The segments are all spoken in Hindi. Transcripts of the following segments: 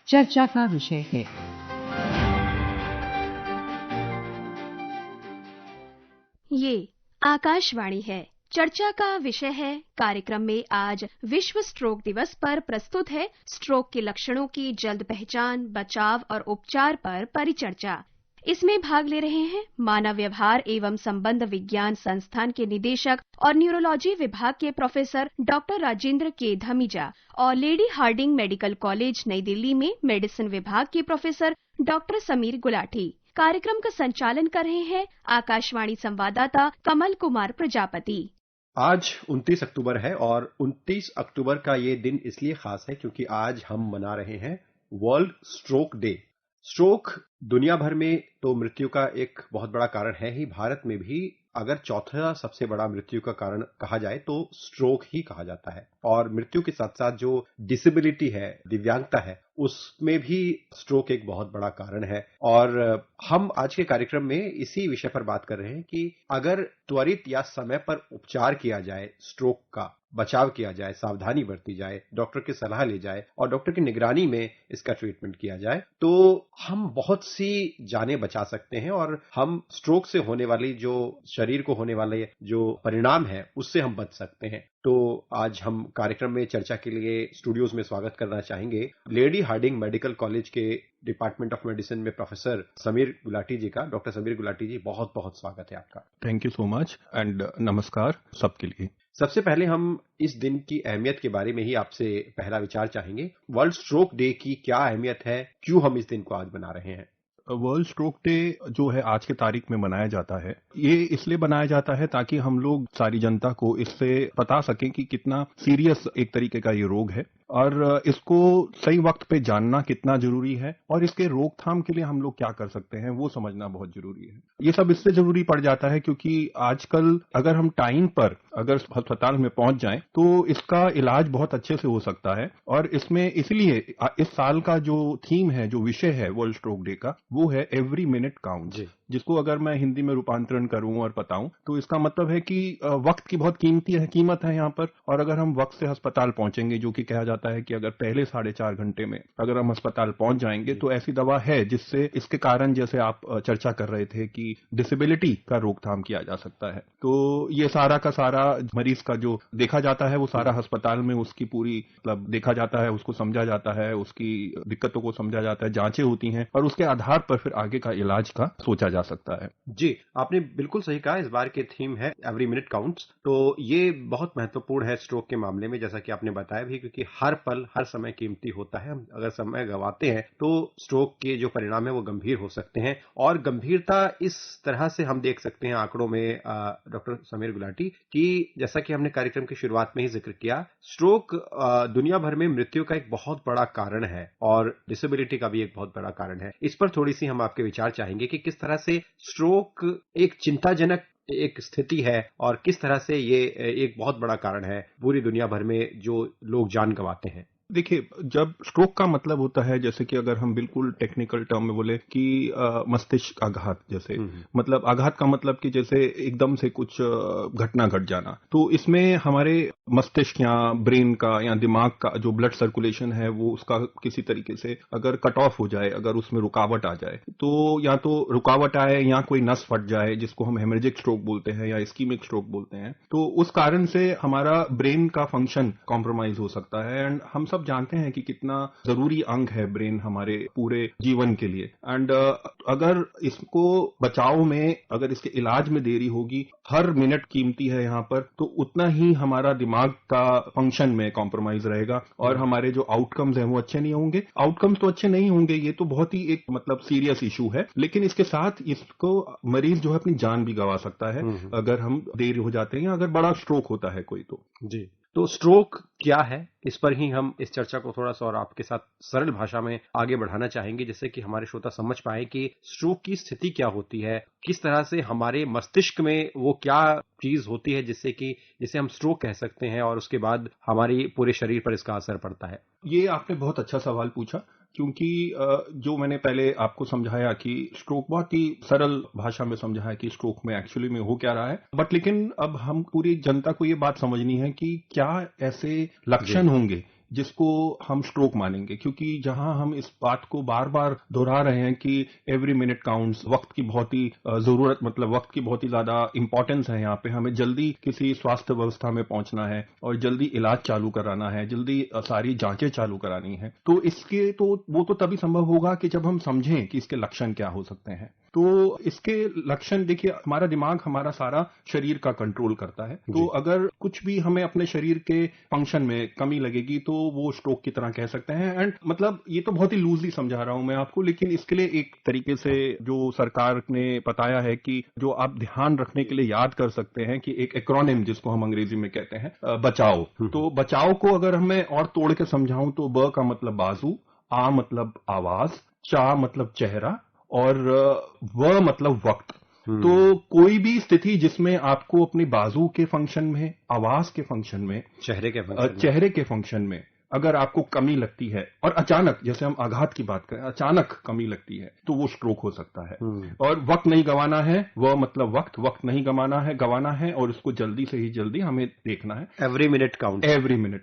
चर्चा का विषय है। ये आकाशवाणी है। चर्चा का विषय है। कार्यक्रम में आज विश्व स्ट्रोक दिवस पर प्रस्तुत है स्ट्रोक के लक्षणों की जल्द पहचान, बचाव और उपचार पर परिचर्चा। इसमें भाग ले रहे हैं मानव व्यवहार एवं संबंध विज्ञान संस्थान के निदेशक और न्यूरोलॉजी विभाग के प्रोफेसर डॉक्टर राजेंद्र के धमीजा और लेडी हार्डिंग मेडिकल कॉलेज नई दिल्ली में मेडिसिन विभाग के प्रोफेसर डॉक्टर समीर गुलाटी। कार्यक्रम का संचालन कर रहे हैं आकाशवाणी संवाददाता कमल कुमार प्रजापति। आज 29 अक्टूबर है और 29 अक्टूबर का ये दिन इसलिए खास है क्योंकि आज हम मना रहे हैं वर्ल्ड स्ट्रोक डे। स्ट्रोक दुनिया भर में तो मृत्यु का एक बहुत बड़ा कारण है ही। भारत में भी अगर चौथा सबसे बड़ा मृत्यु का कारण कहा जाए तो स्ट्रोक ही कहा जाता है। और मृत्यु के साथ साथ जो डिसेबिलिटी है, दिव्यांगता है, उसमें भी स्ट्रोक एक बहुत बड़ा कारण है। और हम आज के कार्यक्रम में इसी विषय पर बात कर रहे हैं कि अगर त्वरित या समय पर उपचार किया जाए, स्ट्रोक का बचाव किया जाए, सावधानी बरती जाए, डॉक्टर की सलाह ली जाए और डॉक्टर की निगरानी में इसका ट्रीटमेंट किया जाए तो हम बहुत सी जानें बचा सकते हैं और हम स्ट्रोक से होने वाली जो शरीर को होने वाले जो परिणाम है उससे हम बच सकते हैं। तो आज हम कार्यक्रम में चर्चा के लिए स्टूडियोज में स्वागत करना चाहेंगे लेडी हार्डिंग मेडिकल कॉलेज के डिपार्टमेंट ऑफ मेडिसिन में प्रोफेसर समीर गुलाटी जी का। डॉक्टर समीर गुलाटी जी, बहुत बहुत स्वागत है आपका। Thank you so much and नमस्कार सबके लिए। सबसे पहले हम इस दिन की अहमियत के बारे में ही आपसे पहला विचार चाहेंगे। वर्ल्ड स्ट्रोक डे की क्या अहमियत है, क्यों हम इस दिन को आज मना रहे हैं? वर्ल्ड स्ट्रोक डे जो है आज के तारीख में मनाया जाता है, ये इसलिए बनाया जाता है ताकि हम लोग सारी जनता को इससे बता सकें कि कितना सीरियस एक तरीके का ये रोग है और इसको सही वक्त पे जानना कितना जरूरी है और इसके रोकथाम के लिए हम लोग क्या कर सकते हैं वो समझना बहुत जरूरी है। ये सब इससे जरूरी पड़ जाता है क्योंकि आजकल अगर हम टाइम पर अगर अस्पताल में पहुंच जाएं तो इसका इलाज बहुत अच्छे से हो सकता है। और इसमें इसलिए इस साल का जो थीम है, जो विषय है वर्ल्ड स्ट्रोक डे का, वो है एवरी मिनट काउंट्स, जिसको अगर मैं हिंदी में रूपांतरण करूं और बताऊं तो इसका मतलब है कि वक्त की बहुत कीमत है यहाँ पर। और अगर हम वक्त से अस्पताल पहुंचेंगे, जो कि कहा जाता है कि अगर पहले 4.5 घंटे में अगर हम अस्पताल पहुंच जाएंगे तो ऐसी दवा है जिससे इसके कारण, जैसे आप चर्चा कर रहे थे, कि डिसेबिलिटी का रोकथाम किया जा सकता है। तो ये सारा का सारा मरीज का जो देखा जाता है वो सारा अस्पताल में उसकी पूरी मतलब देखा जाता है, उसको समझा जाता है, उसकी दिक्कतों को समझा जाता है, जांचें होती हैं और उसके आधार पर फिर आगे का इलाज का सोचा जा सकता है। जी, आपने बिल्कुल सही कहा। इस बार के थीम है एवरी मिनट काउंट्स। तो ये बहुत महत्वपूर्ण है स्ट्रोक के मामले में, जैसा कि आपने बताया भी, क्योंकि हर पल हर समय कीमती होता है। हम अगर समय गंवाते हैं तो स्ट्रोक के जो परिणाम है वो गंभीर हो सकते हैं। और गंभीरता इस तरह से हम देख सकते हैं आंकड़ों में, डॉक्टर समीर गुलाटी, कि जैसा कि हमने कार्यक्रम की शुरुआत में ही जिक्र किया, स्ट्रोक दुनिया भर में मृत्यु का एक बहुत बड़ा कारण है और डिसेबिलिटी का भी एक बहुत बड़ा कारण है। इस पर थोड़ी सी हम आपके विचार चाहेंगे कि किस तरह से स्ट्रोक एक चिंताजनक एक स्थिति है और किस तरह से ये एक बहुत बड़ा कारण है पूरी दुनिया भर में जो लोग जान गंवाते हैं। देखिए, जब स्ट्रोक का मतलब होता है, जैसे कि अगर हम बिल्कुल टेक्निकल टर्म में बोले कि मस्तिष्क आघात, जैसे मतलब आघात का मतलब कि जैसे एकदम से कुछ घटना घट जाना, तो इसमें हमारे मस्तिष्क या ब्रेन का या दिमाग का जो ब्लड सर्कुलेशन है वो उसका किसी तरीके से अगर कट ऑफ हो जाए, अगर उसमें रुकावट आ जाए, तो या तो रुकावट आए या कोई नस फट जाए जिसको हम हेमरेजिक स्ट्रोक बोलते हैं या इस्कीमिक स्ट्रोक बोलते हैं, तो उस कारण से हमारा ब्रेन का फंक्शन कॉम्प्रोमाइज हो सकता है। एंड हम सब जानते हैं कि कितना जरूरी अंग है ब्रेन हमारे पूरे जीवन के लिए। एंड अगर इसको बचाव में, अगर इसके इलाज में देरी होगी, हर मिनट कीमती है यहाँ पर, तो उतना ही हमारा दिमाग का फंक्शन में कॉम्प्रोमाइज रहेगा और हमारे जो आउटकम्स हैं वो अच्छे नहीं होंगे। आउटकम्स तो अच्छे नहीं होंगे, ये तो बहुत ही एक मतलब सीरियस इशू है, लेकिन इसके साथ इसको मरीज जो है अपनी जान भी गंवा सकता है अगर हम देर हो जाते हैं या अगर बड़ा स्ट्रोक होता है कोई। तो जी, तो स्ट्रोक क्या है, इस पर ही हम इस चर्चा को थोड़ा सा और आपके साथ सरल भाषा में आगे बढ़ाना चाहेंगे, जिससे कि हमारे श्रोता समझ पाए कि स्ट्रोक की स्थिति क्या होती है, किस तरह से हमारे मस्तिष्क में वो क्या चीज होती है जिसे हम स्ट्रोक कह सकते हैं और उसके बाद हमारी पूरे शरीर पर इसका असर पड़ता है। ये आपने बहुत अच्छा सवाल पूछा, क्योंकि जो मैंने पहले आपको समझाया कि स्ट्रोक बहुत ही सरल भाषा में समझाया कि स्ट्रोक में एक्चुअली में हो क्या रहा है, बट लेकिन अब हम पूरी जनता को ये बात समझनी है कि क्या ऐसे लक्षण होंगे जिसको हम स्ट्रोक मानेंगे, क्योंकि जहां हम इस बात को बार बार दोहरा रहे हैं कि एवरी मिनट काउंट्स, वक्त की बहुत ही जरूरत, मतलब वक्त की बहुत ही ज्यादा इंपॉर्टेंस है। यहाँ पे हमें जल्दी किसी स्वास्थ्य व्यवस्था में पहुंचना है और जल्दी इलाज चालू कराना है, जल्दी सारी जांचें चालू करानी है। तो इसके तो वो तो तभी संभव होगा कि जब हम समझें कि इसके लक्षण क्या हो सकते हैं। तो इसके लक्षण देखिए, हमारा दिमाग हमारा सारा शरीर का कंट्रोल करता है। तो अगर कुछ भी हमें अपने शरीर के फंक्शन में कमी लगेगी तो वो स्ट्रोक की तरह कह सकते हैं। एंड मतलब ये तो बहुत ही लूजली समझा रहा हूं मैं आपको, लेकिन इसके लिए एक तरीके से जो सरकार ने बताया है कि जो आप ध्यान रखने के लिए याद कर सकते हैं कि एक एक्रोनिम जिसको हम अंग्रेजी में कहते हैं बचाओ। तो बचाओ को अगर मैं और तोड़ के समझाऊं तो ब का मतलब बाजू, आ मतलब आवाज, चा मतलब चेहरा और व मतलब वक्त। तो कोई भी स्थिति जिसमें आपको अपनी बाजू के फंक्शन में, आवाज के फंक्शन में, चेहरे के फंक्शन में अगर आपको कमी लगती है और अचानक, जैसे हम आघात की बात करें, अचानक कमी लगती है तो वो स्ट्रोक हो सकता है। और वक्त नहीं गंवाना है, वह मतलब वक्त नहीं गंवाना है और उसको जल्दी से ही जल्दी हमें देखना है। Every minute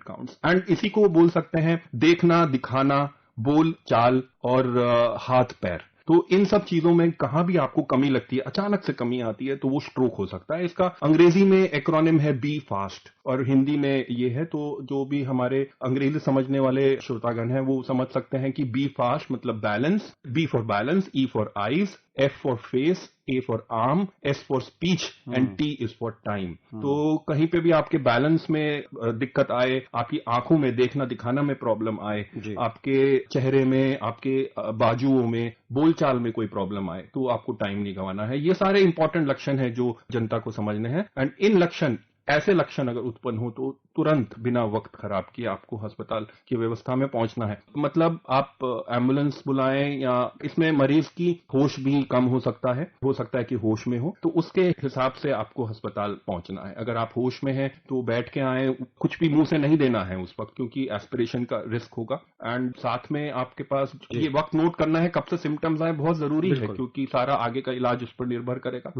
counts. एंड इसी को बोल सकते हैं देखना, दिखाना, बोल चाल और हाथ पैर। तो इन सब चीजों में कहां भी आपको कमी लगती है, अचानक से कमी आती है, तो वो स्ट्रोक हो सकता है। इसका अंग्रेजी में एक्रोनिम है बी फास्ट और हिंदी में ये है। तो जो भी हमारे अंग्रेजी समझने वाले श्रोतागण हैं वो समझ सकते हैं कि बी फास्ट मतलब balance, B for balance, E for eyes, F for face, A for arm, S for speech and T is for time. तो कहीं पे भी आपके बैलेंस में दिक्कत आए, आपकी आंखों में देखना दिखाना में प्रॉब्लम आए, आपके चेहरे में, आपके बाजुओं में, बोलचाल में कोई प्रॉब्लम आए, तो आपको टाइम नहीं गंवाना है। ये सारे इंपॉर्टेंट लक्षण हैं जो जनता को समझने हैं। एंड इन ऐसे लक्षण अगर उत्पन्न हो तो तुरंत बिना वक्त खराब किए आपको अस्पताल की व्यवस्था में पहुंचना है। मतलब आप एम्बुलेंस बुलाएं, या इसमें मरीज की होश भी कम हो सकता है कि होश में हो, तो उसके हिसाब से आपको अस्पताल पहुंचना है। अगर आप होश में हैं तो बैठ के आए, कुछ भी मुंह से नहीं देना है उस वक्त, क्योंकि एस्पिरेशन का रिस्क होगा। एंड साथ में आपके पास ये वक्त नोट करना है कब से सिम्टम्स आए, बहुत जरूरी है, क्योंकि सारा आगे का इलाज उस पर निर्भर करेगा।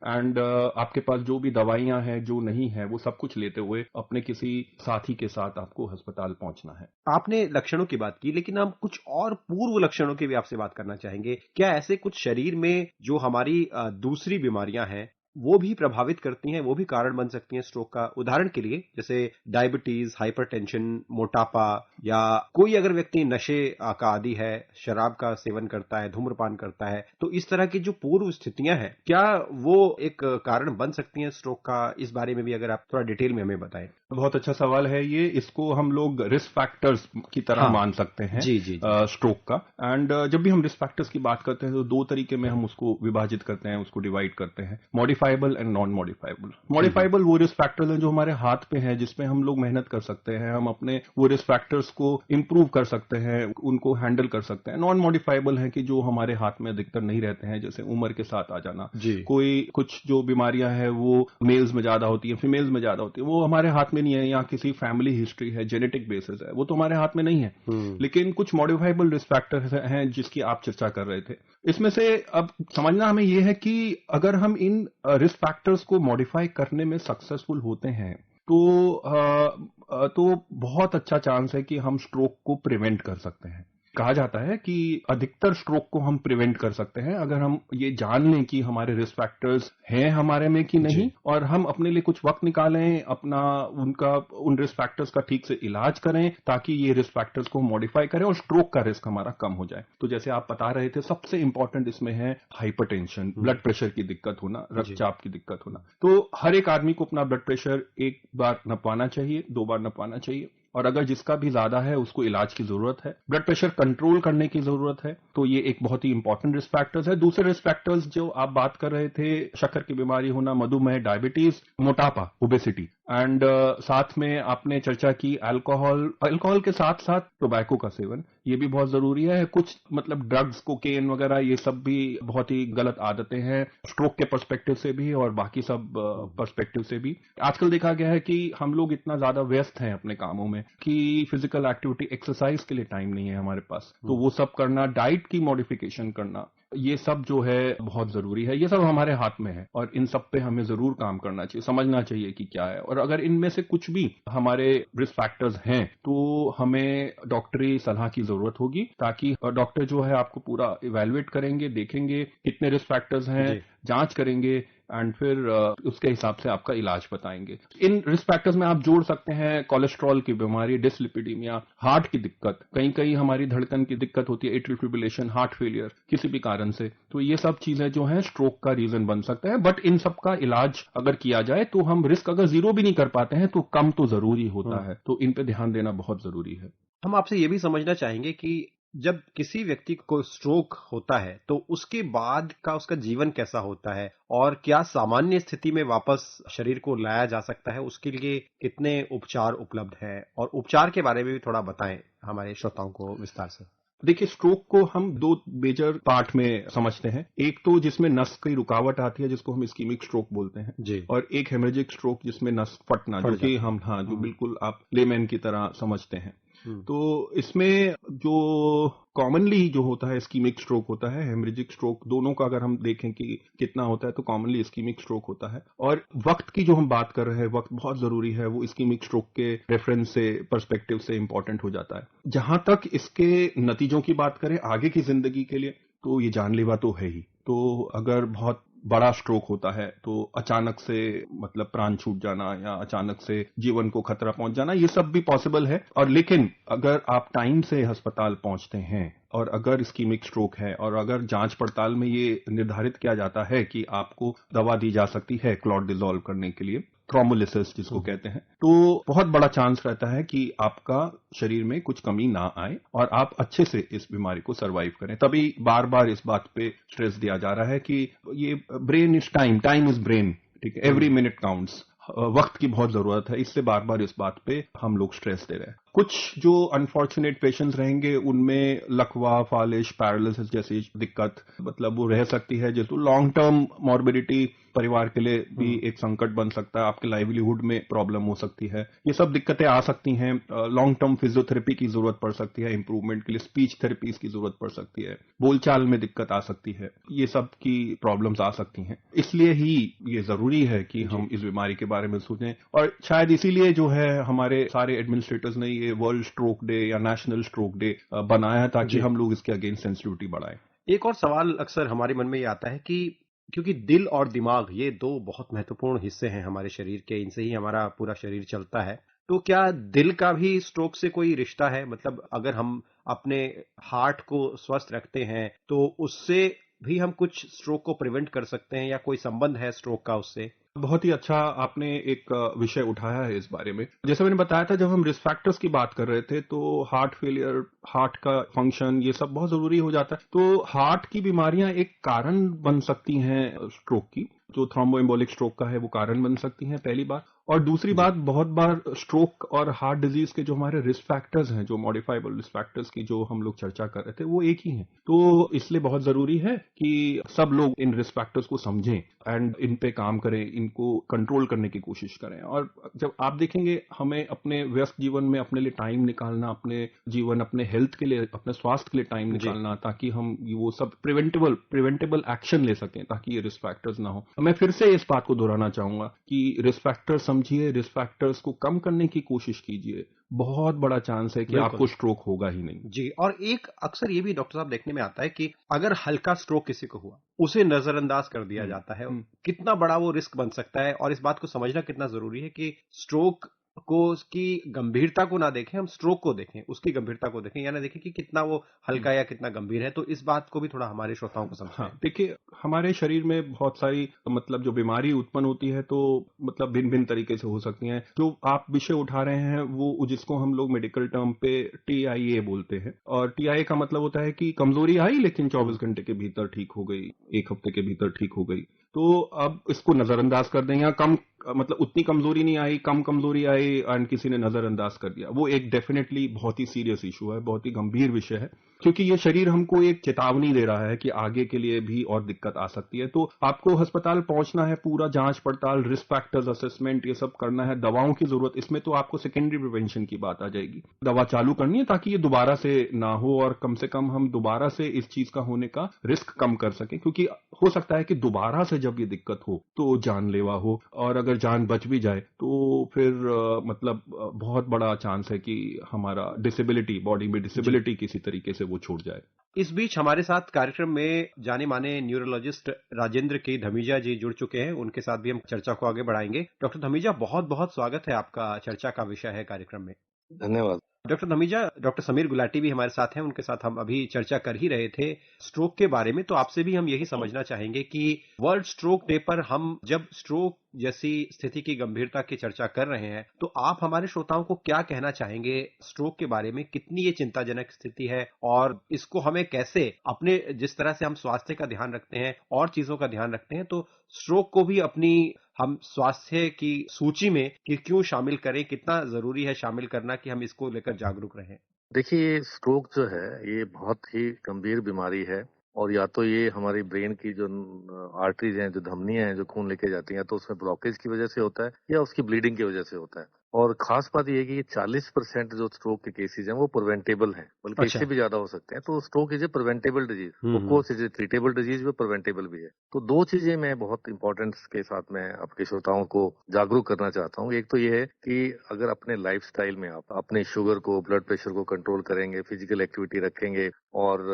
एंड आपके पास जो भी दवाइयां हैं, जो नहीं है, वो सब कुछ लेते हुए अपने किसी साथी के साथ आपको अस्पताल पहुंचना है। आपने लक्षणों की बात की, लेकिन हम कुछ और पूर्व लक्षणों की भी आपसे बात करना चाहेंगे। क्या ऐसे कुछ शरीर में जो हमारी दूसरी बीमारियां हैं वो भी प्रभावित करती हैं, वो भी कारण बन सकती हैं स्ट्रोक का? उदाहरण के लिए जैसे डायबिटीज, हाइपरटेंशन, मोटापा, या कोई अगर व्यक्ति नशे का आदी है, शराब का सेवन करता है, धूम्रपान करता है, तो इस तरह की जो पूर्व स्थितियां हैं, क्या वो एक कारण बन सकती हैं स्ट्रोक का? इस बारे में भी अगर आप थोड़ा डिटेल में हमें बताएं। बहुत अच्छा सवाल है ये। इसको हम लोग रिस्क फैक्टर्स की तरह मान सकते हैं स्ट्रोक का। एंड जब भी हम रिस्क फैक्टर्स की बात करते हैं तो दो तरीके में हम उसको विभाजित करते हैं, उसको डिवाइड करते हैं, modifiable and non modifiable. Modifiable वो रिस्क फैक्टर्स हैं जो हमारे हाथ पे हैं, जिसमें हम लोग मेहनत कर सकते हैं, हम अपने वो रिस्क फैक्टर्स को इंप्रूव कर सकते हैं, उनको हैंडल कर सकते हैं। नॉन मॉडिफाइबल है कि जो हमारे हाथ में अधिकतर नहीं रहते हैं, जैसे उम्र के साथ आ जाना, कोई कुछ जो बीमारियां हैं वो मेल्स में ज्यादा होती है, फीमेल्स में ज्यादा होती है, वो हमारे हाथ में नहीं है, या किसी फैमिली हिस्ट्री है, जेनेटिक बेसिस है, वो तो हमारे हाथ में नहीं है। लेकिन कुछ मॉडिफाइबल रिस्क फैक्टर्स हैं जिसकी आप चर्चा कर रहे थे। इसमें से अब समझना हमें यह है कि अगर हम इन रिस्क फैक्टर्स को मॉडिफाई करने में सक्सेसफुल होते हैं तो बहुत अच्छा चांस है कि हम स्ट्रोक को प्रिवेंट कर सकते हैं। कहा जाता है कि अधिकतर स्ट्रोक को हम प्रिवेंट कर सकते हैं अगर हम ये जान लें कि हमारे रिस्क फैक्टर्स हैं हमारे में कि नहीं, और हम अपने लिए कुछ वक्त निकालें, अपना उन रिस्क फैक्टर्स का ठीक से इलाज करें, ताकि ये रिस्क फैक्टर्स को मॉडिफाई करें और स्ट्रोक का रिस्क हमारा कम हो जाए। तो जैसे आप बता रहे थे, सबसे इंपॉर्टेंट इसमें है हाइपरटेंशन, ब्लड प्रेशर की दिक्कत होना, रक्तचाप की दिक्कत होना। तो हर एक आदमी को अपना ब्लड प्रेशर एक बार नपवाना चाहिए, 2 बार नपवाना चाहिए, और अगर जिसका भी ज्यादा है उसको इलाज की जरूरत है, ब्लड प्रेशर कंट्रोल करने की जरूरत है। तो ये एक बहुत ही इंपॉर्टेंट रिस्क फैक्टर्स है। दूसरे रिस्क फैक्टर्स जो आप बात कर रहे थे, शक्कर की बीमारी होना, मधुमेह, डायबिटीज, मोटापा, ओबेसिटी, एंड साथ में आपने चर्चा की अल्कोहल के साथ साथ टोबैको का सेवन, ये भी बहुत जरूरी है। कुछ मतलब ड्रग्स, कोकेन वगैरह, ये सब भी बहुत ही गलत आदतें हैं, स्ट्रोक के पर्सपेक्टिव से भी और बाकी सब पर्सपेक्टिव से भी। आजकल देखा गया है कि हम लोग इतना ज्यादा व्यस्त हैं अपने कामों में कि फिजिकल एक्टिविटी, एक्सरसाइज के लिए टाइम नहीं है हमारे पास। तो वो सब करना, डाइट की मॉडिफिकेशन करना, ये सब जो है बहुत जरूरी है, ये सब हमारे हाथ में है और इन सब पे हमें जरूर काम करना चाहिए, समझना चाहिए कि क्या है। और अगर इनमें से कुछ भी हमारे रिस्क फैक्टर्स हैं तो हमें डॉक्टरी सलाह की जरूरत होगी, ताकि डॉक्टर जो है आपको पूरा इवेलुएट करेंगे, देखेंगे कितने रिस्क फैक्टर्स हैं, जांच करेंगे एंड फिर उसके हिसाब से आपका इलाज बताएंगे। इन रिस्क फैक्टर्स में आप जोड़ सकते हैं कोलेस्ट्रॉल की बीमारी, डिसलिपिडीमिया, हार्ट की दिक्कत, कहीं कहीं हमारी धड़कन की दिक्कत होती है, एट्रियल फिब्रिलेशन, हार्ट फेलियर किसी भी कारण से, तो ये सब चीजें जो हैं स्ट्रोक का रीजन बन सकते हैं। बट इन सब का इलाज अगर किया जाए तो हम रिस्क अगर जीरो भी नहीं कर पाते हैं तो कम तो जरूरी होता है, तो इन पे ध्यान देना बहुत जरूरी है। हम आपसे ये भी समझना चाहेंगे कि जब किसी व्यक्ति को स्ट्रोक होता है तो उसके बाद का उसका जीवन कैसा होता है और क्या सामान्य स्थिति में वापस शरीर को लाया जा सकता है, उसके लिए कितने उपचार उपलब्ध हैं, और उपचार के बारे में भी थोड़ा बताएं हमारे श्रोताओं को विस्तार से। देखिए, स्ट्रोक को हम दो मेजर पार्ट में समझते हैं। एक तो जिसमें नस की रुकावट आती है जिसको हम इस्कीमिक स्ट्रोक बोलते हैं जी, और एक हेमरेजिक स्ट्रोक जिसमें नस फटना, जो कि हम जो बिल्कुल आप लेमैन की तरह समझते हैं। तो इसमें जो कॉमनली जो होता है इस्कीमिक स्ट्रोक होता है, हेमरेजिक स्ट्रोक, दोनों का अगर हम देखें कि कितना होता है तो कॉमनली इस्कीमिक स्ट्रोक होता है। और वक्त की जो हम बात कर रहे हैं, वक्त बहुत जरूरी है, वो इस्कीमिक स्ट्रोक के रेफरेंस से, पर्सपेक्टिव से इंपॉर्टेंट हो जाता है। जहां तक इसके नतीजों की बात करें आगे की जिंदगी के लिए, तो ये जानलेवा तो है ही। तो अगर बहुत बड़ा स्ट्रोक होता है तो अचानक से मतलब प्राण छूट जाना या अचानक से जीवन को खतरा पहुंच जाना, ये सब भी पॉसिबल है। और लेकिन अगर आप टाइम से अस्पताल पहुंचते हैं और अगर इस्कीमिक स्ट्रोक है और अगर जांच पड़ताल में ये निर्धारित किया जाता है कि आपको दवा दी जा सकती है क्लॉट डिसॉल्व करने के लिए, थ्रोम्बोलिसिस जिसको कहते हैं, तो बहुत बड़ा चांस रहता है कि आपका शरीर में कुछ कमी ना आए और आप अच्छे से इस बीमारी को सरवाइव करें। तभी बार बार इस बात पे स्ट्रेस दिया जा रहा है कि ये brain is time, time is brain, ठीक है, एवरी मिनट काउंट्स, वक्त की बहुत जरूरत है, इससे बार बार इस बात पे हम लोग स्ट्रेस दे रहे हैं। कुछ जो अनफॉर्चुनेट पेशेंट्स रहेंगे उनमें लकवा, फालिश, पैरालिसिस जैसी दिक्कत मतलब वो रह सकती है, जिसको लॉन्ग टर्म मॉर्बिडिटी परिवार के लिए भी एक संकट बन सकता है, आपके लाइवलीहुड में प्रॉब्लम हो सकती है, ये सब दिक्कतें आ सकती हैं। लॉन्ग टर्म फिजियोथेरेपी की जरूरत पड़ सकती है इंप्रूवमेंट के लिए, स्पीच थेरेपीज की जरूरत पड़ सकती है, बोलचाल में दिक्कत आ सकती है, ये सब की प्रॉब्लम्स आ सकती हैं। इसलिए ही ये जरूरी है कि हम इस बीमारी के बारे में सोचें, और शायद इसीलिए जो है हमारे सारे एडमिनिस्ट्रेटर्स ने ये वर्ल्ड स्ट्रोक डे या नेशनल स्ट्रोक डे बनाया है ताकि हम लोग इसके अगेंस्ट सेंसिटिविटी बढ़ाएं। एक और सवाल अक्सर हमारे मन में ये आता है कि क्योंकि दिल और दिमाग ये दो बहुत महत्वपूर्ण हिस्से हैं हमारे शरीर के, इनसे ही हमारा पूरा शरीर चलता है, तो क्या दिल का भी स्ट्रोक से कोई रिश्ता है? मतलब अगर हम अपने हार्ट को स्वस्थ रखते हैं तो उससे भी हम कुछ स्ट्रोक को प्रिवेंट कर सकते हैं, या कोई संबंध है स्ट्रोक का उससे? बहुत ही अच्छा आपने एक विषय उठाया है इस बारे में। जैसे मैंने बताया था, जब हम रिस्क फैक्टर्स की बात कर रहे थे तो हार्ट फेलियर, हार्ट का फंक्शन, ये सब बहुत जरूरी हो जाता है। तो हार्ट की बीमारियां एक कारण बन सकती हैं स्ट्रोक की, जो थ्रोम्बोएम्बोलिक स्ट्रोक का है वो कारण बन सकती हैं, पहली बात। और दूसरी बात, बहुत बार स्ट्रोक और हार्ट डिजीज के जो हमारे रिस्क फैक्टर्स हैं, जो मॉडिफाइबल रिस्क फैक्टर्स की जो हम लोग चर्चा कर रहे थे, वो एक ही हैं। तो इसलिए बहुत जरूरी है कि सब लोग इन रिस्क फैक्टर्स को समझें एंड इन पे काम करें, इनको कंट्रोल करने की कोशिश करें। और जब आप देखेंगे, हमें अपने व्यस्त जीवन में अपने लिए टाइम निकालना, अपने जीवन, अपने हेल्थ के लिए, अपने स्वास्थ्य के लिए टाइम निकालना, ताकि हम वो सब प्रिवेंटेबल एक्शन ले सकें, ताकि ये रिस्क फैक्टर्स ना हो। मैं फिर से इस बात को दोहराना चाहूंगा कि रिस्क फैक्टर समझिए, रिस्क फैक्टर्स को कम करने की कोशिश कीजिए, बहुत बड़ा चांस है कि आपको स्ट्रोक होगा ही नहीं जी। और एक अक्सर ये भी डॉक्टर साहब देखने में आता है कि अगर हल्का स्ट्रोक किसी को हुआ, उसे नजरअंदाज कर दिया जाता है। कितना बड़ा वो रिस्क बन सकता है, और इस बात को समझना कितना जरूरी है कि स्ट्रोक को, उसकी गंभीरता को ना देखें, हम स्ट्रोक को देखें, उसकी गंभीरता को देखें, या ना देखें कि कितना वो हल्का या कितना गंभीर है। तो इस बात को भी थोड़ा हमारे श्रोताओं को समझाएं। देखिए, हमारे शरीर में बहुत सारी मतलब जो बीमारी उत्पन्न होती है तो मतलब भिन्न भिन्न तरीके से हो सकती हैं। जो आप विषय उठा रहे हैं वो, जिसको हम लोग मेडिकल टर्म पे TIA बोलते हैं, और TIA का मतलब होता है कि कमजोरी आई लेकिन 24 घंटे के भीतर ठीक हो गई, एक हफ्ते के भीतर ठीक हो गई। तो अब इसको नजरअंदाज कर दें, या कम मतलब उतनी कमजोरी नहीं आई, कम कमजोरी आई और किसी ने नजरअंदाज कर दिया, वो एक डेफिनेटली बहुत ही सीरियस इशू है, बहुत ही गंभीर विषय है। क्योंकि ये शरीर हमको एक चेतावनी दे रहा है कि आगे के लिए भी और दिक्कत आ सकती है। तो आपको अस्पताल पहुंचना है, पूरा जांच पड़ताल, रिस्क फैक्टर्स असेसमेंट, ये सब करना है। दवाओं की जरूरत, इसमें तो आपको सेकेंडरी प्रिवेंशन की बात आ जाएगी। दवा चालू करनी है ताकि ये दोबारा से ना हो और कम से कम हम दोबारा से इस चीज का होने का रिस्क कम कर सकें, क्योंकि हो सकता है कि दोबारा से जब ये दिक्कत हो तो जानलेवा हो, और अगर जान बच भी जाए तो फिर बहुत बड़ा चांस है कि हमारा डिसेबिलिटी, बॉडी में डिसेबिलिटी किसी तरीके से वो छूट जाए। इस बीच हमारे साथ कार्यक्रम में जाने माने न्यूरोलॉजिस्ट राजेंद्र के धमीजा जी जुड़ चुके हैं। उनके साथ भी हम चर्चा को आगे बढ़ाएंगे। डॉक्टर धमीजा, बहुत बहुत स्वागत है आपका। चर्चा का विषय है कार्यक्रम में। धन्यवाद। डॉक्टर धमीजा, डॉक्टर समीर गुलाटी भी हमारे साथ हैं। उनके साथ हम अभी चर्चा कर ही रहे थे स्ट्रोक के बारे में। तो आपसे भी हम यही समझना चाहेंगे कि वर्ल्ड स्ट्रोक डे पर हम जब स्ट्रोक जैसी स्थिति की गंभीरता की चर्चा कर रहे हैं, तो आप हमारे श्रोताओं को क्या कहना चाहेंगे स्ट्रोक के बारे में? कितनी ये चिंताजनक स्थिति है और इसको हमें कैसे अपने, जिस तरह से हम स्वास्थ्य का ध्यान रखते हैं और चीजों का ध्यान रखते हैं, तो स्ट्रोक को भी अपनी हम स्वास्थ्य की सूची में कि क्यों शामिल करें? कितना जरूरी है शामिल करना कि हम इसको लेकर जागरूक रहें? देखिए, स्ट्रोक जो है ये बहुत ही गंभीर बीमारी है, और या तो ये हमारी ब्रेन की जो आर्टरीज हैं, जो धमनियां हैं, जो खून लेके जाती हैं, तो उसमें ब्लॉकेज की वजह से होता है या उसकी ब्लीडिंग की वजह से होता है। और खास बात यह है कि 40% जो स्ट्रोक के केसेज हैं वो प्रिवेंटेबल हैं, बल्कि अच्छा। इससे भी ज्यादा हो सकते हैं। तो stroke is a preventable disease, of course is a treatable disease, वो प्रिवेंटेबल भी है। तो दो चीजें मैं बहुत इंपॉर्टेंस के साथ में आपके श्रोताओं को जागरूक करना चाहता हूँ। एक तो ये है कि अगर अपने लाइफस्टाइल में आप अपने शुगर को, ब्लड प्रेशर को कंट्रोल करेंगे, फिजिकल एक्टिविटी रखेंगे और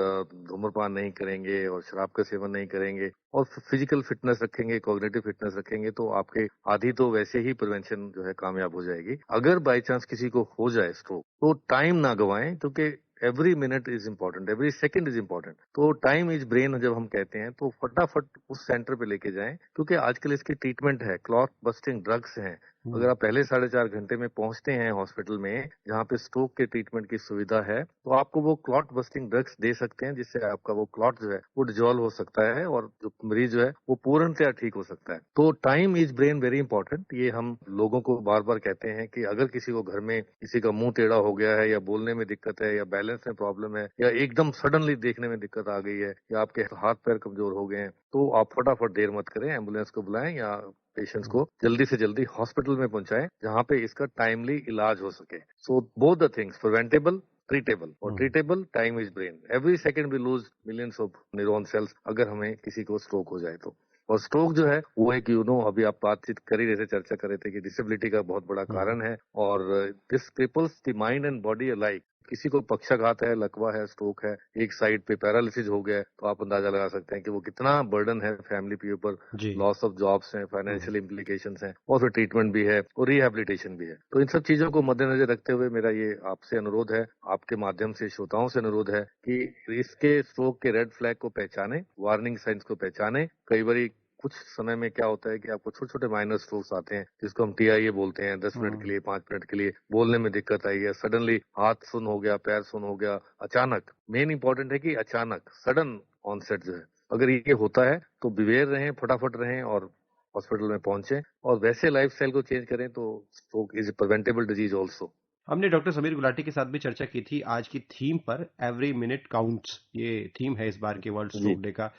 धूम्रपान नहीं करेंगे और शराब का सेवन नहीं करेंगे और फिजिकल फिटनेस रखेंगे, कॉग्निटिव फिटनेस रखेंगे, तो आपके आधी तो वैसे ही प्रिवेंशन जो है कामयाब हो जाएगी। अगर बाई चांस किसी को हो जाए स्ट्रोक, तो टाइम ना गवाएं, क्योंकि every minute is important, every second is important. तो टाइम इज ब्रेन जब हम कहते हैं, तो फटाफट उस सेंटर पे लेके जाएं, क्योंकि आजकल इसकी ट्रीटमेंट है, क्लॉट बस्टिंग ड्रग्स हैं। अगर आप पहले 4.5 घंटे में पहुंचते हैं हॉस्पिटल में जहां पे स्ट्रोक के ट्रीटमेंट की सुविधा है, तो आपको वो क्लॉट बस्टिंग ड्रग्स दे सकते हैं, जिससे आपका वो क्लॉट जो है वो डिजॉल्व हो सकता है और जो मरीज जो है वो पूर्णतया ठीक हो सकता है। तो time is brain very important. ये हम लोगों को बार बार कहते हैं कि अगर किसी को घर में किसी का मुंह टेढ़ा हो गया है, या बोलने में दिक्कत है, या बैलेंस में प्रॉब्लम है, या एकदम सडनली देखने में दिक्कत आ गई है, या आपके हाथ पैर कमजोर हो गए हैं, तो आप फटाफट देर मत करें, एम्बुलेंस को बुलाएं या पेशेंट्स को जल्दी से जल्दी हॉस्पिटल में पहुंचाएं, जहां पे इसका टाइमली इलाज हो सके। So both the things, preventable, treatable. और treatable, time is brain. Every second we lose millions of neuron cells अगर हमें किसी को स्ट्रोक हो जाए तो। और स्ट्रोक जो है वो है कि अभी आप बातचीत कर ही रहे थे, चर्चा कर रहे थे कि डिसेबिलिटी का बहुत बड़ा कारण है, और this cripples the mind and body alike. किसी को पक्षाघात है, लकवा है, स्ट्रोक है, एक साइड पे पैरालिसिस हो गया है, तो आप अंदाजा लगा सकते हैं कि वो कितना बर्डन है फैमिली के ऊपर। लॉस ऑफ जॉब्स हैं, फाइनेंशियल इम्प्लीकेशंस हैं, और फिर ट्रीटमेंट भी है और रिहेबिलिटेशन भी है। तो इन सब चीजों को मद्देनजर रखते हुए मेरा ये आपसे अनुरोध है, आपके माध्यम से श्रोताओं से अनुरोध है कि इसके स्ट्रोक के रेड फ्लैग को पहचाने, वार्निंग साइंस को पहचाने। कई बार कुछ समय में क्या होता है कि आपको छोटे छोटे माइनर स्ट्रोक्स आते हैं, जिसको हम TIA बोलते हैं। 10 मिनट के लिए, 5 मिनट के लिए बोलने में दिक्कत आई है, सडनली हाथ सुन हो गया, पैर सुन हो गया, अचानक। मेन इंपॉर्टेंट है कि अचानक, सडन ऑनसेट जो है, अगर ये होता है तो बिवेयर रहें, फटाफट रहें और हॉस्पिटल में पहुंचे, और वैसे लाइफस्टाइल को चेंज करें, तो stroke is preventable disease also. हमने डॉक्टर समीर गुलाटी के साथ भी चर्चा की थी आज की थीम पर, एवरी मिनट काउंट्स, ये थीम है इस बार के वर्ल्ड स्ट्रोक डे का।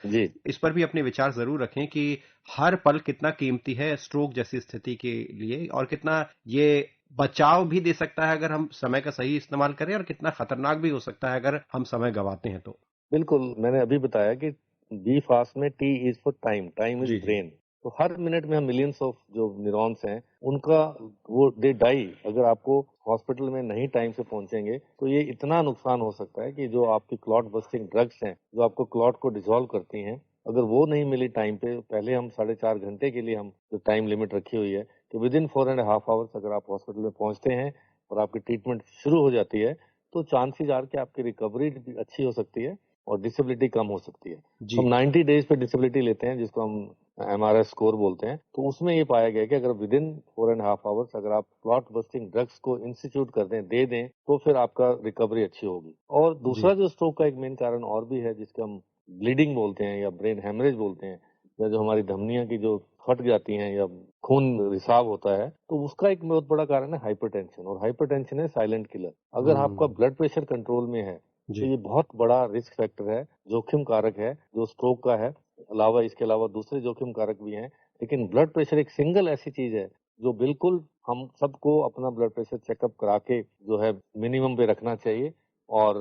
इस पर भी अपने विचार जरूर रखें कि हर पल कितना कीमती है स्ट्रोक जैसी स्थिति के लिए, और कितना ये बचाव भी दे सकता है अगर हम समय का सही इस्तेमाल करें, और कितना खतरनाक भी हो सकता है अगर हम समय गंवाते हैं तो। बिल्कुल, मैंने अभी बताया कि बी फास्ट में T is for time, time is brain. तो हर मिनट में हम मिलियंस ऑफ जो न्यूरॉन्स हैं उनका वो दे डाई। अगर आपको हॉस्पिटल में नहीं टाइम से पहुंचेंगे तो ये इतना नुकसान हो सकता है कि जो आपकी क्लॉट बस्टिंग ड्रग्स हैं, जो आपको क्लॉट को डिसॉल्व करती हैं, अगर वो नहीं मिली टाइम पे, पहले हम 4.5 घंटे के लिए हम जो टाइम लिमिट रखी हुई है कि विद इन 4.5 आवर्स अगर आप हॉस्पिटल में पहुंचते हैं और आपकी ट्रीटमेंट शुरू हो जाती है, तो चांसेस आर कि आपकी रिकवरी अच्छी हो सकती है और डिसेबिलिटी कम हो सकती है। हम 90 डेज पे डिसेबिलिटी लेते हैं, जिसको हम MRS स्कोर बोलते हैं। तो उसमें ये पाया गया कि अगर विद इन 4.5 आवर्स अगर आप क्लॉट बस्टिंग ड्रग्स को इंस्टीट्यूट कर दें, दे दें, तो फिर आपका रिकवरी अच्छी होगी। और दूसरा जो स्ट्रोक का एक मेन कारण और भी है, जिसको हम ब्लीडिंग बोलते हैं या ब्रेन हेमरेज बोलते हैं, या जो हमारी धमनियां की जो फट जाती हैं या खून रिसाव होता है, तो उसका एक बहुत बड़ा कारण है हाइपरटेंशन। और हाइपरटेंशन है साइलेंट किलर। अगर आपका ब्लड प्रेशर कंट्रोल में है तो ये बहुत बड़ा रिस्क फैक्टर है, जोखिम कारक है जो स्ट्रोक का है। इसके अलावा दूसरे जोखिम कारक भी हैं, लेकिन ब्लड प्रेशर एक सिंगल ऐसी चीज है जो बिल्कुल हम सबको अपना ब्लड प्रेशर चेकअप करा के जो है मिनिमम पे रखना चाहिए। और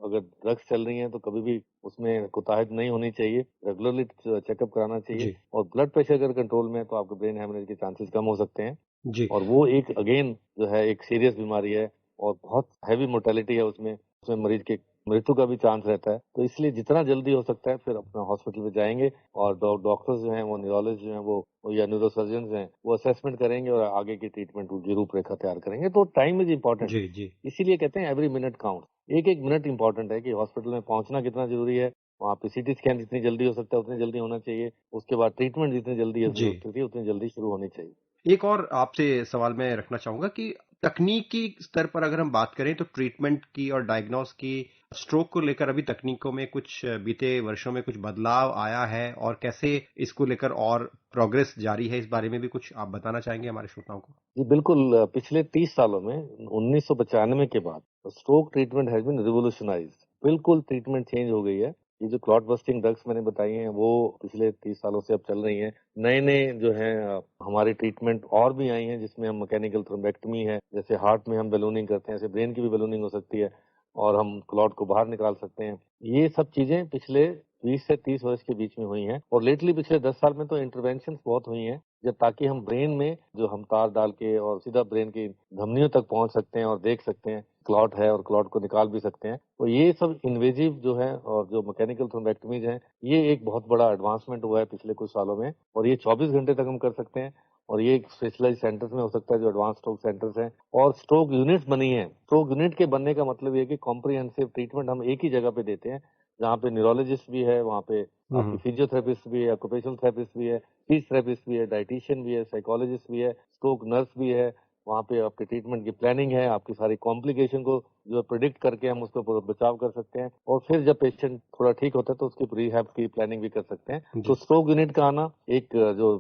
अगर ड्रग्स चल रही हैं तो कभी भी उसमें कोताहित नहीं होनी चाहिए, रेगुलरली चेकअप कराना चाहिए। जी और ब्लड प्रेशर अगर कंट्रोल में है तो आपके ब्रेन हेमरेज के चांसेस कम हो सकते हैं। जी और वो एक अगेन जो है एक सीरियस बीमारी है और बहुत हैवी मोर्टेलिटी है उसमें उसमें मरीज के मृत्यु का भी चांस रहता है। तो इसलिए जितना जल्दी हो सकता है फिर अपना हॉस्पिटल में जाएंगे और डॉक्टर्स जो हैं वो न्यूरोलॉजिस्ट जो हैं वो या न्यूरोसर्जन हैं वो असेसमेंट करेंगे और आगे की ट्रीटमेंट की रूपरेखा तैयार करेंगे। तो टाइम इज इम्पोर्टेंट, जी जी इसीलिए कहते हैं एवरी मिनट काउंट। एक एक मिनट इंपॉर्टेंट है कि हॉस्पिटल में पहुंचना कितना जरूरी है। वहाँ पे सीटी स्कैन जितनी जल्दी हो सकता है उतनी जल्दी होना चाहिए। उसके बाद ट्रीटमेंट जितनी जल्दी हो जी। सकती है उतनी जल्दी शुरू होनी चाहिए। एक और आपसे सवाल मैं रखना चाहूंगा कि तकनीकी स्तर पर अगर हम बात करें तो ट्रीटमेंट की और डायग्नोस की स्ट्रोक को लेकर अभी तकनीकों में कुछ बीते वर्षों में कुछ बदलाव आया है और कैसे इसको लेकर और प्रोग्रेस जारी है, इस बारे में भी कुछ आप बताना चाहेंगे हमारे श्रोताओं को? जी बिल्कुल। पिछले 30 सालों में 1995 के बाद stroke treatment has been revolutionised. बिल्कुल ट्रीटमेंट चेंज हो गई है। ये जो क्लॉट बस्टिंग ड्रग्स मैंने बताई हैं वो पिछले 30 सालों से अब चल रही हैं। नए नए जो हैं हमारी ट्रीटमेंट और भी आई हैं जिसमें हम मैकेनिकल थ्रोम्बेक्टमी है, जैसे हार्ट में हम बैलूनिंग करते हैं, ऐसे ब्रेन की भी बैलूनिंग हो सकती है और हम क्लॉट को बाहर निकाल सकते हैं। ये सब चीजें पिछले 20 से 30 वर्ष के बीच में हुई हैं। और लेटली पिछले 10 साल में तो इंटरवेंशन बहुत हुई हैं जब ताकि हम ब्रेन में जो हम तार डाल के और सीधा ब्रेन की धमनियों तक पहुंच सकते हैं और देख सकते हैं क्लॉट है और क्लॉट को निकाल भी सकते हैं। तो ये सब इन्वेजिव जो है और जो मैकेनिकल थ्रोम्बेक्टमीज हैं ये एक बहुत बड़ा एडवांसमेंट हुआ है पिछले कुछ सालों में। और ये 24 घंटे तक हम कर सकते हैं और ये स्पेशलाइज सेंटर्स में हो सकता है जो एडवांस स्ट्रोक सेंटर्स हैं। और स्ट्रोक यूनिट्स बनी हैं। स्ट्रोक यूनिट के बनने का मतलब ये है कि कॉम्प्रिहेंसिव ट्रीटमेंट हम एक ही जगह पे देते हैं, जहाँ पे न्यूरोलॉजिस्ट भी है, वहाँ पे आपकी फिजियोथेरेपिस्ट भी है, ऑक्यूपेशनल थेरेपिस्ट भी है, स्पीच थेरेपिस्ट भी है, डाइटिशियन भी है, साइकोलॉजिस्ट भी है, स्ट्रोक नर्स भी है। वहाँ पे आपके ट्रीटमेंट की प्लानिंग है, आपकी सारी कॉम्प्लिकेशन को जो प्रिडिक्ट करके हम उसको बचाव कर सकते हैं। और फिर जब पेशेंट थोड़ा ठीक होता है तो उसकी रिहैब की प्लानिंग भी कर सकते हैं। तो स्ट्रोक यूनिट का आना एक जो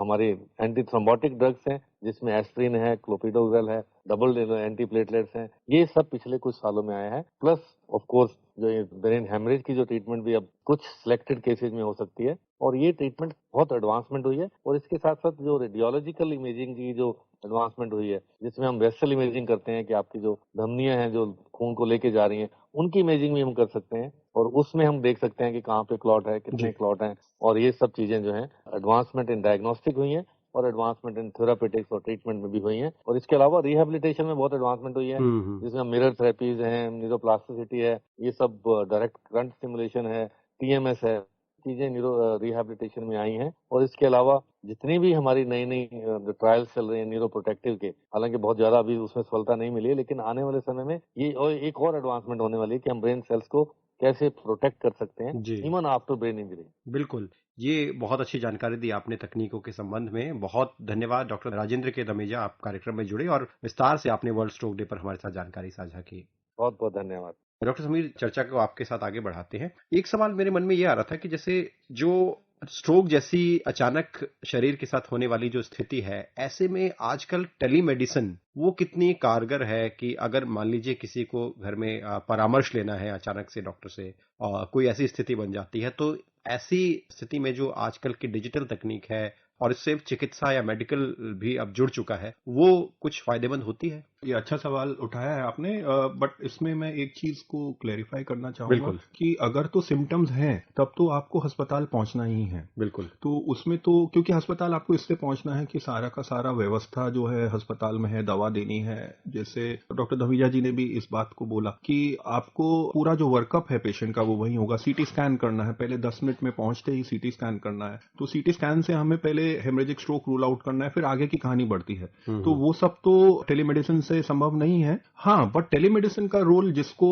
हमारे एंटी थ्रोम्बोटिक ड्रग्स हैं जिसमें एस्प्रिन है, क्लोपिडोग्रेल है, डबल एंटी प्लेटलेट्स हैं, ये सब पिछले कुछ सालों में आया है। प्लस ऑफ कोर्स जो ये ब्रेन हेमरेज की जो ट्रीटमेंट भी अब कुछ सिलेक्टेड केसेज में हो सकती है और ये ट्रीटमेंट बहुत एडवांसमेंट हुई है। और इसके साथ साथ जो रेडियोलॉजिकल इमेजिंग की जो एडवांसमेंट हुई है जिसमें हम वेसल इमेजिंग करते हैं कि आपकी जो धमनियां हैं जो खून को लेके जा रही हैं उनकी इमेजिंग भी हम कर सकते हैं और उसमें हम देख सकते हैं कि कहाँ पे क्लॉट है, कितने क्लॉट हैं। और ये सब चीजें जो हैं एडवांसमेंट इन डायग्नोस्टिक हुई हैं और एडवांसमेंट इन थेरापेटिक्स और ट्रीटमेंट में भी हुई हैं। और इसके अलावा रिहेबिलिटेशन में बहुत एडवांसमेंट हुई है जिसमें मिरर थेरेपीज हैं, न्यूरोप्लास्टिसिटी है, ये सब डायरेक्ट करंट स्टिमुलेशन है, टीएमएस है, चीजें न्यूरो रिहेबिलिटेशन में आई हैं। और इसके अलावा जितनी भी हमारी नई नई ट्रायल्स चल रही हैं न्यूरो प्रोटेक्टिव के, हालांकि बहुत ज्यादा अभी उसमें सफलता नहीं मिली है, लेकिन आने वाले समय में ये और एक और एडवांसमेंट होने वाली है कि हम ब्रेन सेल्स को कैसे प्रोटेक्ट कर सकते हैं इवन आफ्टर ब्रेन इंजरी। बिल्कुल, ये बहुत अच्छी जानकारी दी आपने तकनीकों के संबंध में। बहुत धन्यवाद डॉक्टर राजेंद्र के दमेजा, आप कार्यक्रम में जुड़े और विस्तार से आपने वर्ल्ड स्ट्रोक डे पर हमारे साथ जानकारी साझा की। बहुत बहुत धन्यवाद डॉक्टर समीर। चर्चा को आपके साथ आगे बढ़ाते हैं। एक सवाल मेरे मन में ये आ रहा था कि जैसे जो स्ट्रोक जैसी अचानक शरीर के साथ होने वाली जो स्थिति है, ऐसे में आजकल टेलीमेडिसिन वो कितनी कारगर है कि अगर मान लीजिए किसी को घर में परामर्श लेना है अचानक से डॉक्टर से और कोई ऐसी स्थिति बन जाती है, तो ऐसी स्थिति में जो आजकल की डिजिटल तकनीक है और इससे चिकित्सा या मेडिकल भी अब जुड़ चुका है, वो कुछ फायदेमंद होती है? ये अच्छा सवाल उठाया है आपने, बट इसमें मैं एक चीज को क्लेरिफाई करना चाहूंगा कि अगर तो सिम्टम्स हैं तब तो आपको अस्पताल पहुंचना ही है। बिल्कुल। तो उसमें तो क्योंकि अस्पताल आपको इससे पहुंचना है कि सारा का सारा व्यवस्था जो है अस्पताल में है, दवा देनी है। जैसे डॉक्टर धमीजा जी ने भी इस बात को बोला कि आपको पूरा जो वर्कअप है पेशेंट का वो वही होगा। सीटी स्कैन करना है, पहले 10 मिनट में पहुंचते ही सीटी स्कैन करना है। तो सीटी स्कैन से हमें पहले हेमरेजिक स्ट्रोक रूल आउट करना है, फिर आगे की कहानी बढ़ती है। तो वो सब तो टेलीमेडिसिन से संभव नहीं है। हाँ, बट टेलीमेडिसिन का रोल जिसको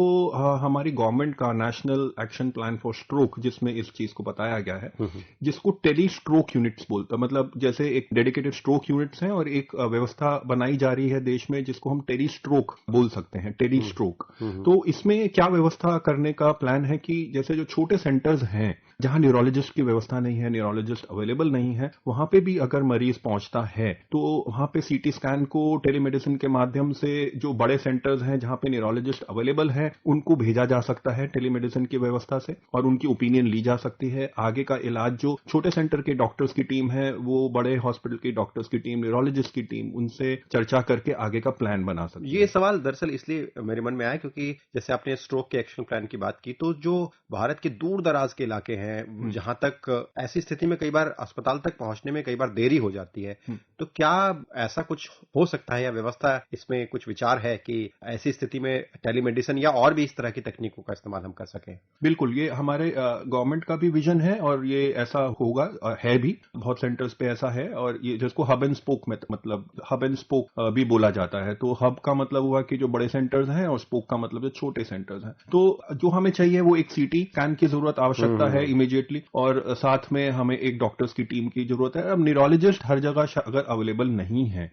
हमारी गवर्नमेंट का national action plan for stroke, जिसमें इस चीज को बताया गया है, जिसको टेली स्ट्रोक यूनिट्स बोलता है। मतलब जैसे एक डेडिकेटेड स्ट्रोक यूनिट्स हैं और एक व्यवस्था बनाई जा रही है देश में जिसको हम टेली स्ट्रोक बोल सकते हैं, टेली स्ट्रोक। तो इसमें क्या व्यवस्था करने का प्लान है कि जैसे जो छोटे सेंटर्स हैं जहां न्यूरोलॉजिस्ट की व्यवस्था नहीं है, न्यूरोलॉजिस्ट अवेलेबल नहीं है, वहां पे भी अगर मरीज पहुंचता है तो वहां पे सीटी स्कैन को टेलीमेडिसिन के माध्यम माध्यम से जो बड़े सेंटर्स हैं जहां पे न्यूरोलॉजिस्ट अवेलेबल है उनको भेजा जा सकता है टेलीमेडिसिन की व्यवस्था से और उनकी ओपिनियन ली जा सकती है। आगे का इलाज जो छोटे सेंटर के डॉक्टर्स की टीम है वो बड़े हॉस्पिटल की डॉक्टर्स की टीम, न्यूरोलॉजिस्ट की टीम, उनसे चर्चा करके आगे का प्लान बना सकती है। ये सवाल दरअसल इसलिए मेरे मन में आया क्योंकि जैसे आपने स्ट्रोक के एक्शन प्लान की बात की, तो जो भारत के दूर दराज के इलाके हैं जहां तक ऐसी स्थिति में कई बार अस्पताल तक पहुंचने में कई बार देरी हो जाती है, तो क्या ऐसा कुछ हो सकता है या व्यवस्था इसमें कुछ विचार है कि ऐसी स्थिति में टेलीमेडिसिन या और भी इस तरह की तकनीकों का इस्तेमाल हम कर सकें? बिल्कुल, ये हमारे गवर्नमेंट का भी विजन है और ये ऐसा होगा, है भी, बहुत सेंटर्स पे ऐसा है। और ये जिसको हब एंड स्पोक में मतलब हब एंड स्पोक भी बोला जाता है। तो हब का मतलब हुआ कि जो बड़े सेंटर्स हैं और स्पोक का मतलब जो छोटे सेंटर्स हैं। तो जो हमें चाहिए वो एक सीटी स्कैन की जरूरत आवश्यकता है इमीडिएटली, और साथ में हमें एक डॉक्टर्स की टीम की जरूरत है। अब न्यूरोलॉजिस्ट हर जगह अगर अवेलेबल नहीं है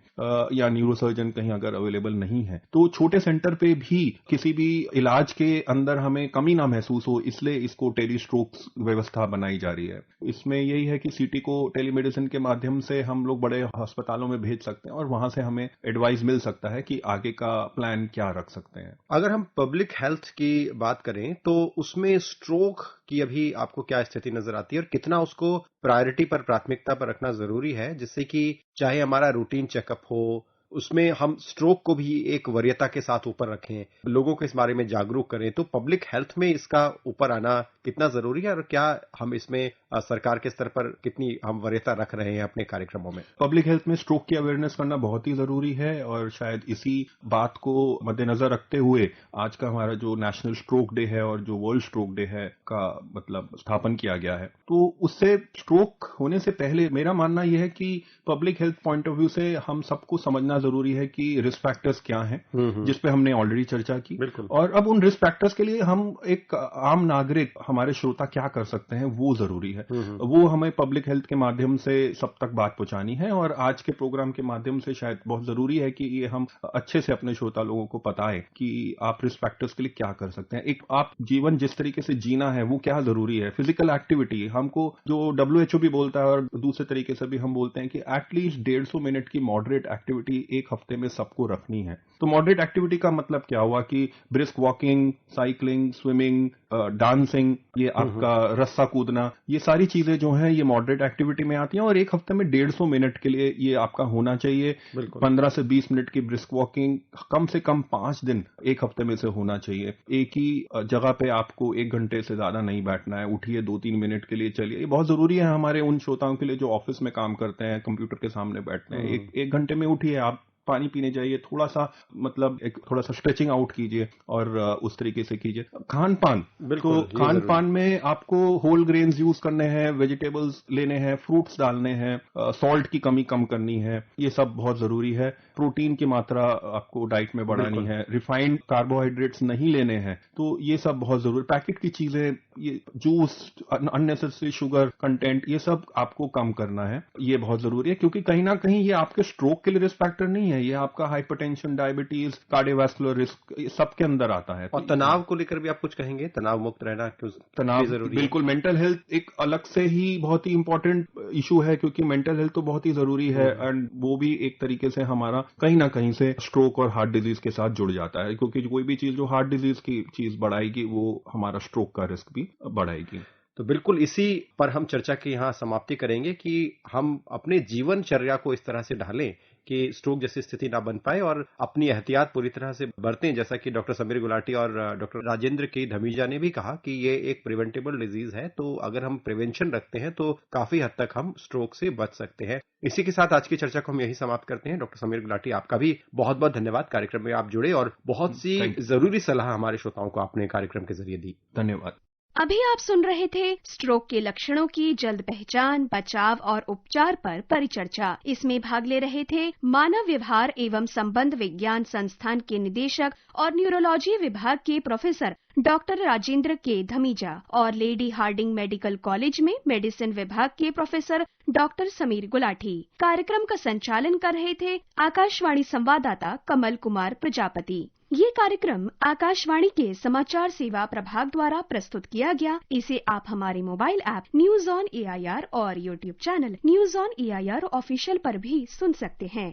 या न्यूरोसर्जन कहीं अगर अवेलेबल नहीं है, तो छोटे सेंटर पे भी किसी भी इलाज के अंदर हमें कमी ना महसूस हो, इसलिए इसको टेली स्ट्रोक व्यवस्था बनाई जा रही है। इसमें यही है कि सीटी को टेलीमेडिसिन के माध्यम से हम लोग बड़े अस्पतालों में भेज सकते हैं और वहां से हमें एडवाइस मिल सकता है कि आगे का प्लान क्या रख सकते हैं। अगर हम पब्लिक हेल्थ की बात करें तो उसमें स्ट्रोक की अभी आपको क्या स्थिति नजर आती है और कितना उसको प्रायोरिटी पर, प्राथमिकता पर रखना जरूरी है, जिससे कि चाहे हमारा रूटीन चेकअप हो उसमें हम स्ट्रोक को भी एक वरीयता के साथ ऊपर रखें, लोगों को इस बारे में जागरूक करें। तो पब्लिक हेल्थ में इसका ऊपर आना कितना जरूरी है और क्या हम इसमें सरकार के स्तर पर कितनी हम वरीयता रख रहे हैं अपने कार्यक्रमों में? पब्लिक हेल्थ में स्ट्रोक की अवेयरनेस करना बहुत ही जरूरी है और शायद इसी बात को मद्देनजर रखते हुए आज का हमारा जो नेशनल स्ट्रोक डे है और जो वर्ल्ड स्ट्रोक डे है का मतलब स्थापन किया गया है। तो उससे स्ट्रोक होने से पहले मेरा मानना यह है कि public health point of view से हम सबको समझना जरूरी है कि रिस्क फैक्टर्स क्या हैं, जिसपे हमने ऑलरेडी चर्चा की। और अब उन रिस्क फैक्टर्स के लिए हम एक आम नागरिक, हमारे श्रोता क्या कर सकते हैं वो जरूरी है। वो हमें पब्लिक हेल्थ के माध्यम से सब तक बात पहुंचानी है और आज के प्रोग्राम के माध्यम से शायद बहुत जरूरी है कि ये हम अच्छे से अपने श्रोता लोगों को बताएं कि आप रिस्क फैक्टर्स के लिए क्या कर सकते हैं। एक आप जीवन जिस तरीके से जीना है वो क्या जरूरी है। फिजिकल एक्टिविटी हमको जो WHO भी बोलता है और दूसरे तरीके से भी हम बोलते हैं कि एटलीस्ट 150 मिनट की मॉडरेट एक्टिविटी एक हफ्ते में सबको रखनी है। तो मॉडरेट एक्टिविटी का मतलब क्या हुआ कि brisk walking, cycling, swimming, dancing, ये आपका रस्सा कूदना, ये सारी चीजें जो हैं ये मॉडरेट एक्टिविटी में आती हैं और एक हफ्ते में 150 मिनट के लिए ये आपका होना चाहिए। 15 से 20 मिनट की ब्रिस्क वॉकिंग कम से कम 5 दिन एक हफ्ते में से होना चाहिए। एक ही जगह पे आपको 1 घंटे से ज्यादा नहीं बैठना है। उठिए 2-3 मिनट के लिए चलिए। ये बहुत जरूरी है हमारे उन श्रोताओं के लिए जो ऑफिस में काम करते हैं, कंप्यूटर के सामने बैठते हैं। एक घंटे में उठिए, आप पानी पीने जाइए, थोड़ा सा मतलब थोड़ा सा स्ट्रेचिंग आउट कीजिए और उस तरीके से कीजिए। खान पान, तो खान पान में आपको होल ग्रेन्स यूज करने हैं, वेजिटेबल्स लेने हैं, फ्रूट्स डालने हैं, सॉल्ट की कमी कम करनी है, ये सब बहुत जरूरी है। प्रोटीन की मात्रा आपको डाइट में बढ़ानी है। रिफाइंड कार्बोहाइड्रेट्स नहीं लेने हैं, तो ये सब बहुत जरूरी। पैकेट की चीजें, ये जूस, अननेसेसरी शुगर कंटेंट, ये सब आपको कम करना है। ये बहुत जरूरी है क्योंकि कहीं ना कहीं ये आपके स्ट्रोक के लिए रिस्क फैक्टर नहीं है, ये आपका हाइपरटेंशन, डायबिटीज, कार्डियोवास्कुलर रिस्क, सबके अंदर आता है। और तनाव को लेकर भी आप कुछ कहेंगे? तनाव मुक्त रहना क्यों तनाव जरूरी? बिल्कुल, मेंटल हेल्थ एक अलग से ही बहुत ही इंपॉर्टेंट इशू है क्योंकि मेंटल हेल्थ तो बहुत ही जरूरी है एंड वो भी एक तरीके से हमारा कहीं ना कहीं से स्ट्रोक और हार्ट डिजीज के साथ जुड़ जाता है क्योंकि कोई भी चीज जो हार्ट डिजीज की चीज बढ़ाएगी वो हमारा स्ट्रोक का रिस्क भी बढ़ाएगी। तो बिल्कुल इसी पर हम चर्चा की यहाँ समाप्ति करेंगे कि हम अपने जीवनचर्या को इस तरह से ढालें कि स्ट्रोक जैसी स्थिति ना बन पाए और अपनी एहतियात पूरी तरह से बरतें। जैसा कि डॉक्टर समीर गुलाटी और डॉक्टर राजेंद्र के धमीजा ने भी कहा कि ये एक प्रिवेंटेबल डिजीज है, तो अगर हम प्रिवेंशन रखते हैं तो काफी हद तक हम स्ट्रोक से बच सकते हैं। इसी के साथ आज की चर्चा को हम यही समाप्त करते हैं। डॉक्टर समीर गुलाटी, आपका भी बहुत बहुत धन्यवाद। कार्यक्रम में आप जुड़े और बहुत सी जरूरी सलाह हमारे श्रोताओं को आपने कार्यक्रम के जरिए दी। धन्यवाद। अभी आप सुन रहे थे स्ट्रोक के लक्षणों की जल्द पहचान, बचाव और उपचार पर परिचर्चा। इसमें भाग ले रहे थे मानव व्यवहार एवं संबंध विज्ञान संस्थान के निदेशक और न्यूरोलॉजी विभाग के प्रोफेसर डॉक्टर राजेंद्र के धमीजा और लेडी हार्डिंग मेडिकल कॉलेज में मेडिसिन विभाग के प्रोफेसर डॉक्टर समीर गुलाटी। कार्यक्रम का संचालन कर रहे थे आकाशवाणी संवाददाता कमल कुमार प्रजापति। ये कार्यक्रम आकाशवाणी के समाचार सेवा प्रभाग द्वारा प्रस्तुत किया गया। इसे आप हमारे mobile app news on AIR और YouTube channel news on AIR official पर भी सुन सकते हैं।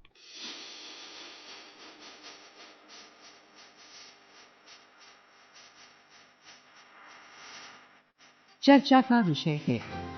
चर्चा का विषय है।